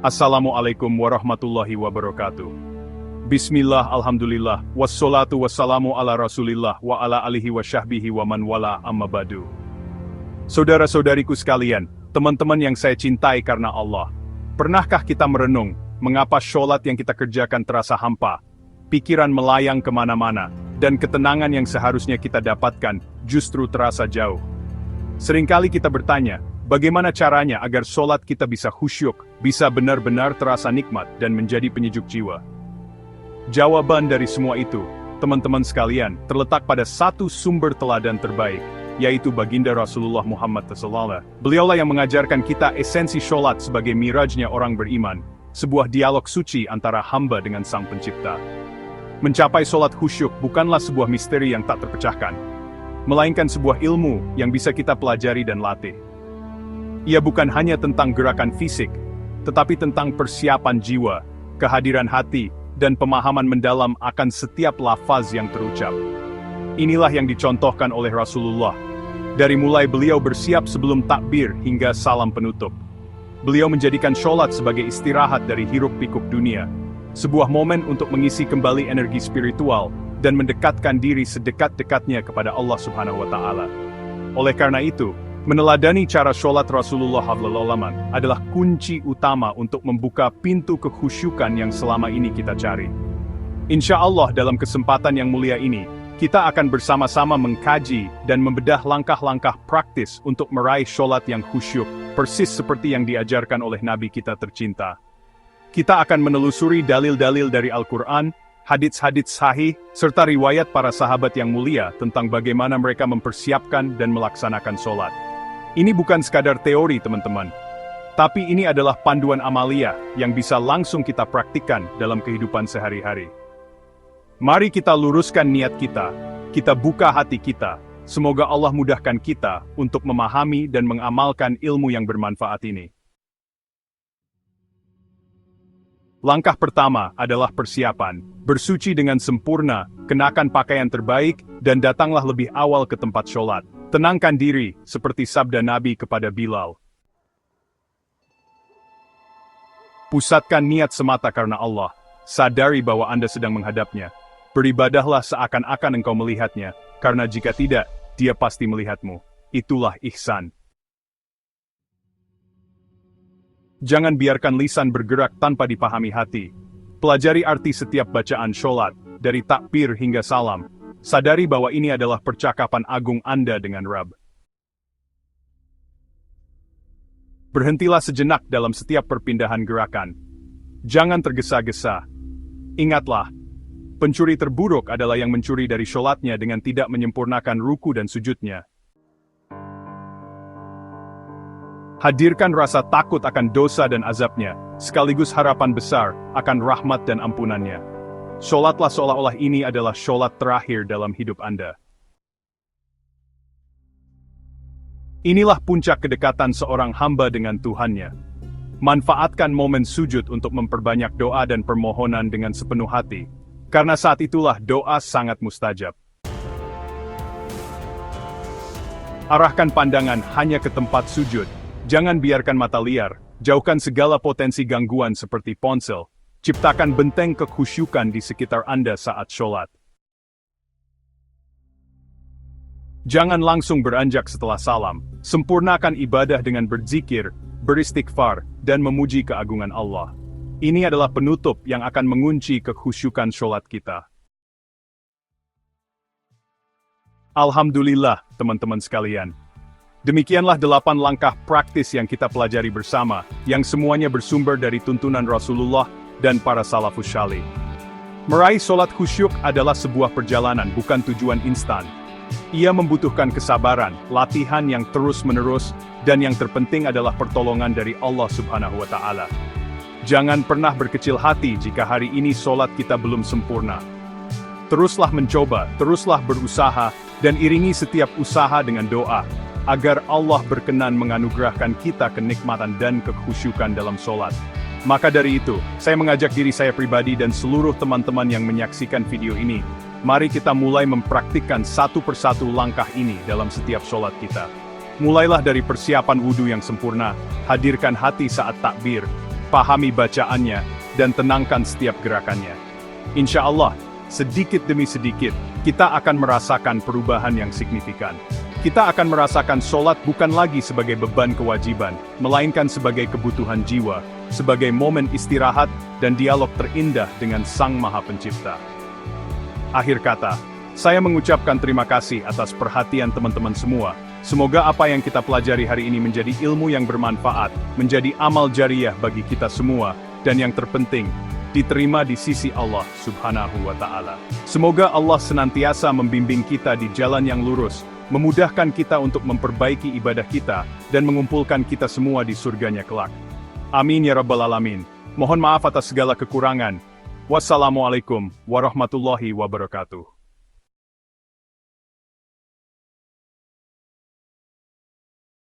Assalamualaikum warahmatullahi wabarakatuh. Bismillah, alhamdulillah, wassalatu wassalamu ala rasulillah wa ala alihi wa syahbihi wa man wala amma badu. Saudara-saudariku sekalian, teman-teman yang saya cintai karena Allah, pernahkah kita merenung, mengapa sholat yang kita kerjakan terasa hampa, pikiran melayang kemana-mana, dan ketenangan yang seharusnya kita dapatkan justru terasa jauh? Seringkali kita bertanya, bagaimana caranya agar sholat kita bisa khusyuk, bisa benar-benar terasa nikmat dan menjadi penyejuk jiwa? Jawaban dari semua itu, teman-teman sekalian, terletak pada satu sumber teladan terbaik, yaitu baginda Rasulullah Muhammad SAW. Beliaulah yang mengajarkan kita esensi sholat sebagai mirajnya orang beriman, sebuah dialog suci antara hamba dengan Sang Pencipta. Mencapai sholat khusyuk bukanlah sebuah misteri yang tak terpecahkan, melainkan sebuah ilmu yang bisa kita pelajari dan latih. Ia bukan hanya tentang gerakan fisik, tetapi tentang persiapan jiwa, kehadiran hati, dan pemahaman mendalam akan setiap lafaz yang terucap. Inilah yang dicontohkan oleh Rasulullah. Dari mulai beliau bersiap sebelum takbir hingga salam penutup. Beliau menjadikan sholat sebagai istirahat dari hiruk-pikuk dunia, sebuah momen untuk mengisi kembali energi spiritual dan mendekatkan diri sedekat-dekatnya kepada Allah Subhanahu wa Ta'ala. Oleh karena itu, meneladani cara sholat Rasulullah SAW adalah kunci utama untuk membuka pintu kekhusyukan yang selama ini kita cari. Insya Allah dalam kesempatan yang mulia ini, kita akan bersama-sama mengkaji dan membedah langkah-langkah praktis untuk meraih sholat yang khusyuk, persis seperti yang diajarkan oleh Nabi kita tercinta. Kita akan menelusuri dalil-dalil dari Al-Quran, hadits-hadits sahih, serta riwayat para sahabat yang mulia tentang bagaimana mereka mempersiapkan dan melaksanakan sholat. Ini bukan sekadar teori teman-teman, tapi ini adalah panduan amalia yang bisa langsung kita praktikkan dalam kehidupan sehari-hari. Mari kita luruskan niat kita buka hati kita, semoga Allah mudahkan kita untuk memahami dan mengamalkan ilmu yang bermanfaat ini. Langkah pertama adalah persiapan, bersuci dengan sempurna, kenakan pakaian terbaik, dan datanglah lebih awal ke tempat sholat. Tenangkan diri, seperti sabda Nabi kepada Bilal. Pusatkan niat semata karena Allah, sadari bahwa Anda sedang menghadapnya. Beribadahlah seakan-akan engkau melihatnya, karena jika tidak, dia pasti melihatmu. Itulah ihsan. Jangan biarkan lisan bergerak tanpa dipahami hati. Pelajari arti setiap bacaan sholat, dari takbir hingga salam. Sadari bahwa ini adalah percakapan agung Anda dengan Rabb. Berhentilah sejenak dalam setiap perpindahan gerakan. Jangan tergesa-gesa. Ingatlah, pencuri terburuk adalah yang mencuri dari sholatnya dengan tidak menyempurnakan ruku dan sujudnya. Hadirkan rasa takut akan dosa dan azabnya, sekaligus harapan besar akan rahmat dan ampunannya. Sholatlah seolah-olah ini adalah sholat terakhir dalam hidup Anda. Inilah puncak kedekatan seorang hamba dengan Tuhannya. Manfaatkan momen sujud untuk memperbanyak doa dan permohonan dengan sepenuh hati, karena saat itulah doa sangat mustajab. Arahkan pandangan hanya ke tempat sujud. Jangan biarkan mata liar, jauhkan segala potensi gangguan seperti ponsel, ciptakan benteng kekhusyukan di sekitar Anda saat sholat. Jangan langsung beranjak setelah salam, sempurnakan ibadah dengan berzikir, beristighfar, dan memuji keagungan Allah. Ini adalah penutup yang akan mengunci kekhusyukan sholat kita. Alhamdulillah, teman-teman sekalian. Demikianlah 8 langkah praktis yang kita pelajari bersama, yang semuanya bersumber dari tuntunan Rasulullah dan para salafus salih. Meraih sholat khusyuk adalah sebuah perjalanan, bukan tujuan instan. Ia membutuhkan kesabaran, latihan yang terus-menerus, dan yang terpenting adalah pertolongan dari Allah Subhanahu wa Ta'ala. Jangan pernah berkecil hati jika hari ini sholat kita belum sempurna. Teruslah mencoba, teruslah berusaha, dan iringi setiap usaha dengan doa, agar Allah berkenan menganugerahkan kita kenikmatan dan kekhusyukan dalam sholat. Maka dari itu, saya mengajak diri saya pribadi dan seluruh teman-teman yang menyaksikan video ini, mari kita mulai mempraktikkan satu persatu langkah ini dalam setiap sholat kita. Mulailah dari persiapan wudhu yang sempurna, hadirkan hati saat takbir, pahami bacaannya, dan tenangkan setiap gerakannya. Insya Allah, sedikit demi sedikit, kita akan merasakan perubahan yang signifikan. Kita akan merasakan sholat bukan lagi sebagai beban kewajiban, melainkan sebagai kebutuhan jiwa, sebagai momen istirahat dan dialog terindah dengan Sang Maha Pencipta. Akhir kata, saya mengucapkan terima kasih atas perhatian teman-teman semua. Semoga apa yang kita pelajari hari ini menjadi ilmu yang bermanfaat, menjadi amal jariyah bagi kita semua, dan yang terpenting, diterima di sisi Allah Subhanahu wa Ta'ala. Semoga Allah senantiasa membimbing kita di jalan yang lurus, memudahkan kita untuk memperbaiki ibadah kita, dan mengumpulkan kita semua di surganya kelak. Amin ya Rabbal Alamin. Mohon maaf atas segala kekurangan. Wassalamualaikum warahmatullahi wabarakatuh.